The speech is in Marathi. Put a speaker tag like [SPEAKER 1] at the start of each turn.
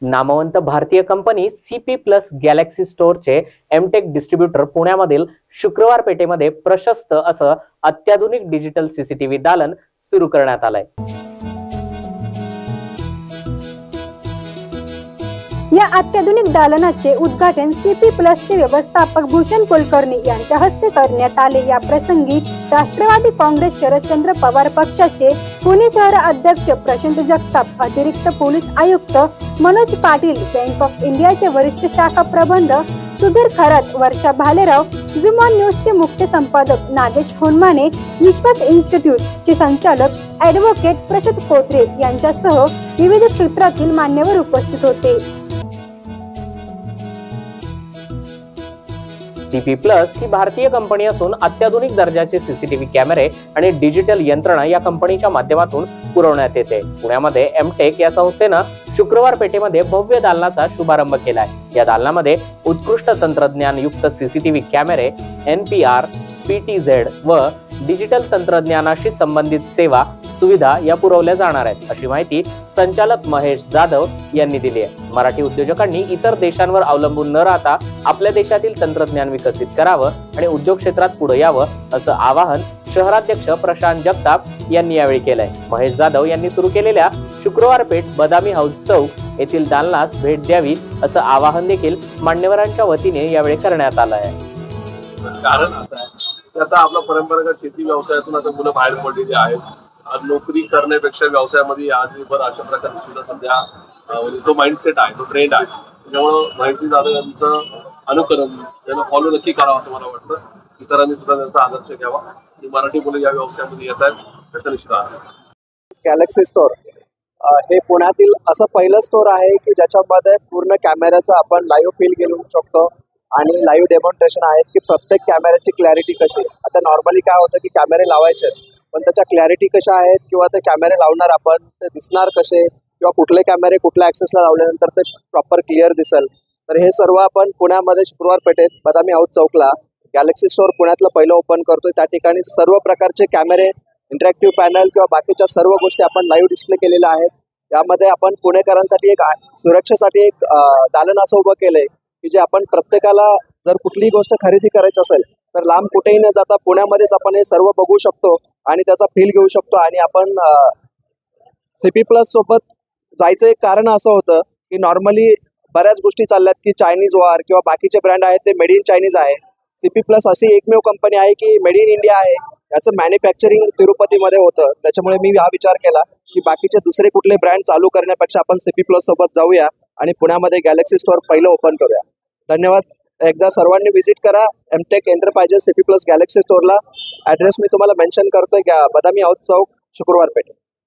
[SPEAKER 1] नामवंत भारतीय कंपनी सीपी प्लस गॅलेक्सी स्टोअरचे एमटेक डिस्ट्रीब्युटर पुण्यामधील शुक्रवार पेठेमध्ये प्रशस्त असं अत्याधुनिक डिजिटल सीसीटीव्ही दालन सुरू करण्यात आलंय।
[SPEAKER 2] या अत्याधुनिक दालनाचे उद्घाटन सीपी प्लसचे व्यवस्थापक भूषण कुलकर्णी यांच्या हस्ते करण्यात आले। या प्रसंगी राष्ट्रवादी काँग्रेस शरदचंद्र पवार पक्षाचे पुणे शहर अध्यक्ष प्रशांत जगताप, अतिरिक्त पोलीस आयुक्त मनोज पाटील, बँक ऑफ इंडियाचे वरिष्ठ शाखा प्रबंधक सुधीर खरात, वर्षा भालेराव, जुमान न्यूजचे मुख्य संपादक नागेश होनमाने, विश्वास इन्स्टिट्यूट चे संचालक ॲडव्होकेट प्रशांत कोत्रे यांच्यासह विविध क्षेत्रातील मान्यवर उपस्थित होते।
[SPEAKER 1] सीपी प्लस ही भारतीय कंपनी असून अत्याधुनिक दर्जाचे सीसीटीव्ही कॅमेरे आणि डिजिटल यंत्रणा या कंपनीच्या माध्यमातून पुरवण्यात येते। पुण्यामध्ये एमटेक या संस्थेनं शुक्रवार पेठेमध्ये भव्य दालनाचा शुभारंभ केला आहे। या दालनामध्ये उत्कृष्ट तंत्रज्ञान युक्त सीसीटीव्ही कॅमेरे, NPR, PTZ व डिजिटल तंत्रज्ञानाशी संबंधित सेवा सुविधा या पुरवल्या जाणार आहेत, अशी माहिती संचालक महेश जाधव यांनी दिली आहे। मराठी उद्योजकांनी इतर देशांवर अवलंबून न राहता आपल्या देशातील तंत्रज्ञान विकसित करावं आणि उद्योग क्षेत्रात पुढे यावं, असं आवाहन शहराध्यक्ष प्रशांत जगताप यांनी यावेळी केलंय। महेश जाधव यांनी सुरू केलेल्या शुक्रवार पेठ बदामी हाऊस चौक येथील दालनास भेट द्यावी, असं आवाहन देखील मान्यवरांच्या वतीने यावेळी करण्यात आलं आहे।
[SPEAKER 3] कारण असं आहे की आता आपला परंपरागत शेती व्यवसायातून आता मुलं बाहेर पडलेली आहेत। नोकरी करण्यापेक्षा व्यवसायामध्ये आजवर अशा प्रकारे सुद्धा सध्या तो माइंडसेट आहे, तो ट्रेंड आहे। त्यामुळं महेश जाधव यांचं अनुकरण त्यांना फॉलो नक्की करावं असं मला वाटतं। इतरांनी सुद्धा त्यांचा आदर्श घ्यावा आणि मराठी मुलं या व्यवसायामध्ये येत आहेत त्याचं निश्चित आहे।
[SPEAKER 4] गॅलेक्सी स्टोअर हे पुण्यातील असं पहिलं स्टोअर आहे की ज्याच्यामध्ये पूर्ण कॅमेऱ्याचं आपण लाईव्ह फील घेऊ शकतो आणि लाईव्ह डेमॉन्स्ट्रेशन आहेत की प्रत्येक कॅमेऱ्याची क्लॅरिटी कशी। आता नॉर्मली काय होतं की कॅमेरे लावायचे पण त्याच्या क्लॅरिटी कशा आहेत किंवा ते कॅमेरे लावणार आपण ते दिसणार कसे किंवा कुठले कॅमेरे कुठल्या ॲक्सेसला लावल्यानंतर ते प्रॉपर क्लिअर दिसेल। तर हे सर्व आपण पुण्यामध्ये शुक्रवार पेठेत बदामी हाऊस चौकला गॅलेक्सी स्टोअर पुण्यातलं पहिलं ओपन करतोय। त्या ठिकाणी सर्व प्रकारचे कॅमेरे, इंटरॅक्टिव्ह पॅनल किंवा बाकीच्या सर्व गोष्टी आपण लाईव्ह डिस्प्ले केलेल्या आहेत। यामध्ये आपण पुणेकरांसाठी एक सुरक्षेसाठी एक दालन असं उभं केलंय की जे आपण प्रत्येकाला जर कुठलीही गोष्ट खरेदी करायची असेल तर लांब कुठेही न जाता पुण्यामध्येच आपण हे सर्व बघू शकतो आणि त्याचा फील घेऊ शकतो। आणि आपण सीपी प्लस सोबत जायचं एक कारण असं होतं की नॉर्मली बऱ्याच गोष्टी चालल्यात की चायनीज वॉर किंवा बाकीचे ब्रँड आहेत ते मेड इन चायनीज आहे। सीपी प्लस अशी एकमेव कंपनी आहे की मेड इन इंडिया आहे। याचं मॅन्युफॅक्चरिंग तिरुपतीमध्ये होतं, त्याच्यामुळे मी हा विचार केला की बाकीचे दुसरे कुठले ब्रँड चालू करण्यापेक्षा आपण सीपी प्लस सोबत जाऊया आणि पुण्यामध्ये गॅलेक्सी स्टोअर पहिलं ओपन करूया। धन्यवाद। एकदा सर्वांनी व्हिजिट करा Mtech enterprises CP plus galaxy स्टोअरला। ॲड्रेस मी तुम्हाला मेन्शन करतोय, बदामी हाऊस चौक, शुक्रवार पेठ।